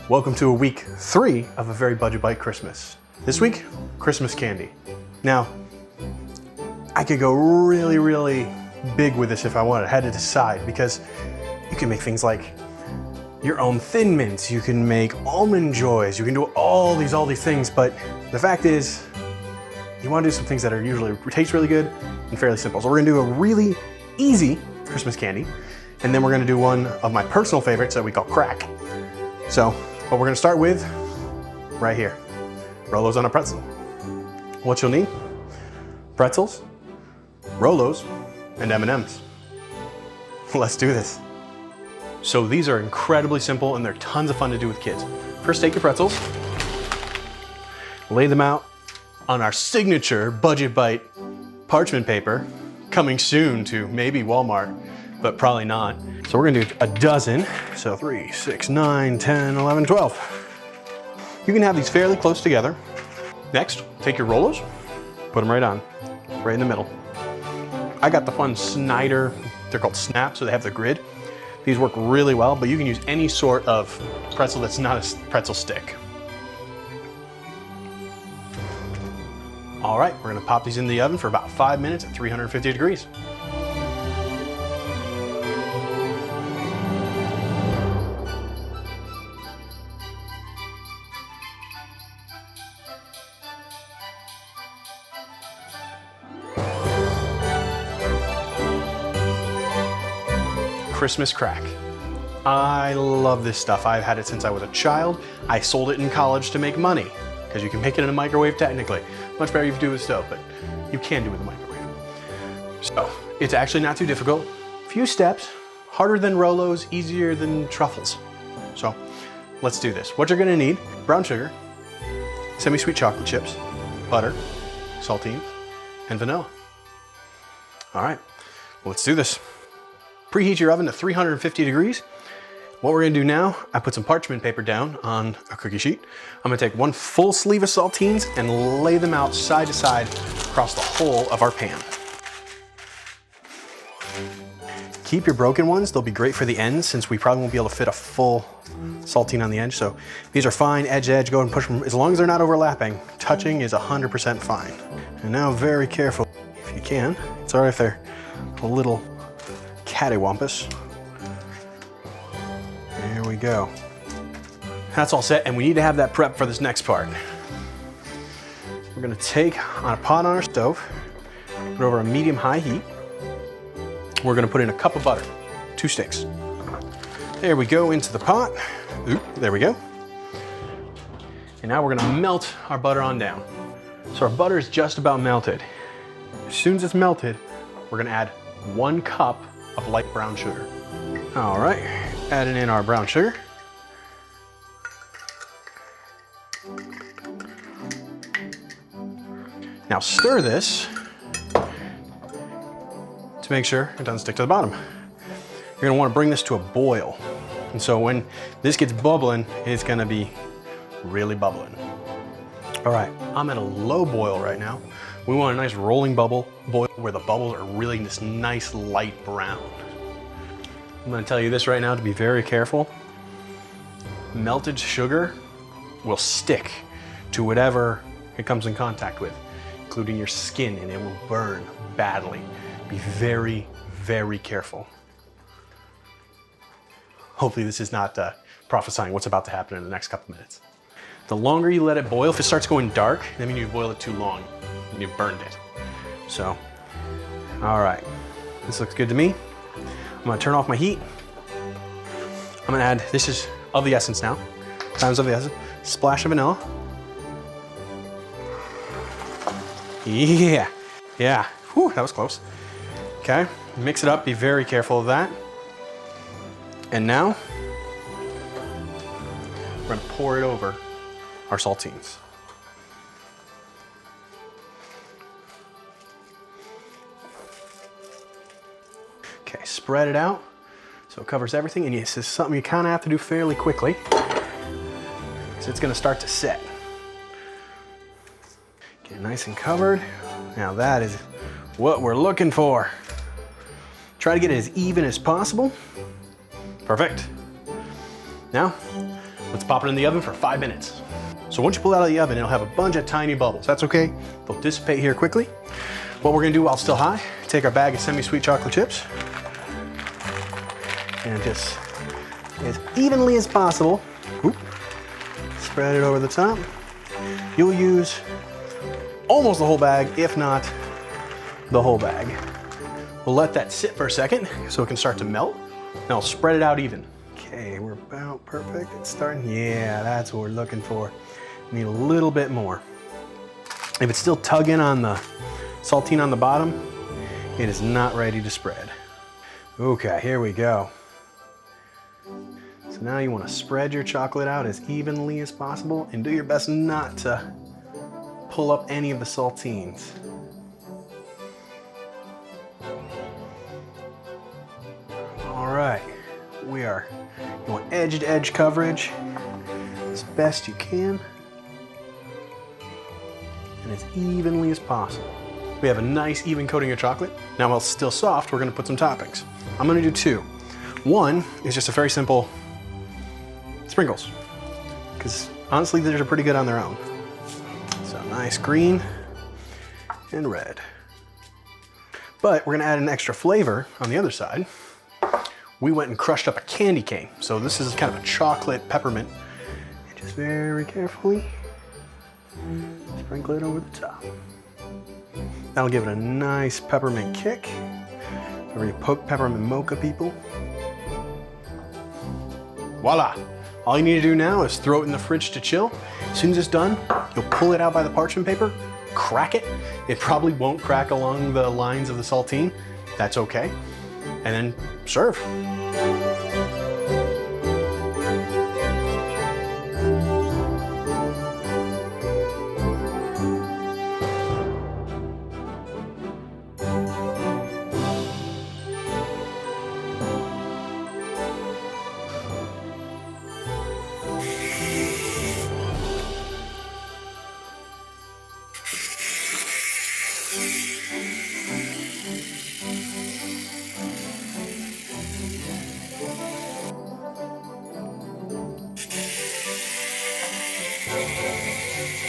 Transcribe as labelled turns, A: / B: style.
A: Welcome to week 3 of a very budget bite Christmas. This week, Christmas candy. Now, I could go really big with this if I wanted. I had to decide because you can make things like your own Thin Mints, you can make Almond Joys, you can do all these things, but the fact is, you want to do some things that are usually taste really good and fairly simple. So we're gonna do a really easy Christmas candy, and then we're gonna do one of my personal favorites that we call crack. So, what we're gonna start with, right here, Rolos on a pretzel. What you'll need, pretzels, Rolos, and M&Ms. Let's do this. So these are incredibly simple and they're tons of fun to do with kids. First, take your pretzels, lay them out on our signature budget bite parchment paper, coming soon to maybe Walmart, but probably not. So we're gonna do a dozen. So 3, 6, 9, 10, 11, 12. You can have these fairly close together. Next, take your Rolos, put them right on, right in the middle. I got the fun Snyder, they're called Snaps, so they have the grid. These work really well, but you can use any sort of pretzel that's not a pretzel stick. All right, we're gonna pop these in the oven for about 5 minutes at 350 degrees. Christmas crack. I love this stuff. I've had it since I was a child. I sold it in college to make money because you can make it in a microwave technically. Much better if you do it with a stove, but you can do it with a microwave. So it's actually not too difficult. Few steps, harder than Rolos, easier than truffles. So let's do this. What you're gonna need, brown sugar, semi-sweet chocolate chips, butter, saltine, and vanilla. All right, let's do this. Preheat your oven to 350 degrees. What we're gonna do now, I put some parchment paper down on a cookie sheet. I'm gonna take one full sleeve of saltines and lay them out side to side across the whole of our pan. Keep your broken ones, they'll be great for the ends since we probably won't be able to fit a full saltine on the edge. So these are fine, edge to edge, go and push them. As long as they're not overlapping, touching is 100% fine. And now very careful, if you can. It's all right if they're a little cattywampus. There we go. That's all set, and we need to have that prep for this next part. We're gonna take on a pot on our stove, put over a medium-high heat. We're gonna put in a cup of butter, 2 sticks. There we go, into the pot. Oop, there we go. And now we're gonna melt our butter on down. So our butter is just about melted. As soon as it's melted, we're gonna add 1 cup of light brown sugar. All right, adding in our brown sugar. Now stir this to make sure it doesn't stick to the bottom. You're gonna wanna bring this to a boil. And so when this gets bubbling, it's gonna be really bubbling. All right, I'm at a low boil right now. We want a nice rolling boil where the bubbles are really this nice light brown. I'm gonna tell you this right now to be very careful. Melted sugar will stick to whatever it comes in contact with, including your skin, and it will burn badly. Be very careful. Hopefully this is not prophesying what's about to happen in the next couple minutes. The longer you let it boil, if it starts going dark, that means you've boiled it too long and you've burned it. So, all right, this looks good to me. I'm gonna turn off my heat. I'm gonna add, this is of the essence now, times of the essence, splash of vanilla. Yeah, whew, that was close. Okay, mix it up, be very careful of that. And now, we're gonna pour it over our saltines. Okay, spread it out so it covers everything, and this is something you kind of have to do fairly quickly because it's going to start to set. Get nice and covered. Now that is what we're looking for. Try to get it as even as possible. Perfect. Now, Let's pop it in the oven for 5 minutes. So once you pull it out of the oven, it'll have a bunch of tiny bubbles. That's okay, they'll dissipate here quickly. What we're gonna do while it's still high, take our bag of semi-sweet chocolate chips and just as evenly as possible, spread it over the top. You'll use almost the whole bag, if not the whole bag. We'll let that sit for a second so it can start to melt. Now I'll spread it out even. Okay, we're about perfect. It's starting, yeah, that's what we're looking for. Need a little bit more. If it's still tugging on the saltine on the bottom, it is not ready to spread. Okay, here we go. So now you want to spread your chocolate out as evenly as possible and do your best not to pull up any of the saltines. All right, we are, you want edge to edge coverage as best you can and as evenly as possible. We have a nice even coating of chocolate. Now while it's still soft, we're gonna put some toppings. I'm gonna do 2. One is just a very simple sprinkles, because honestly, these are pretty good on their own. So nice green and red. But we're gonna add an extra flavor on the other side. We went and crushed up a candy cane. So this is kind of a chocolate peppermint. And just very carefully sprinkle it over the top. That'll give it a nice peppermint kick. For you peppermint mocha people. Voila! All you need to do now is throw it in the fridge to chill. As soon as it's done, you'll pull it out by the parchment paper, crack it. It probably won't crack along the lines of the saltine. That's okay. And then serve.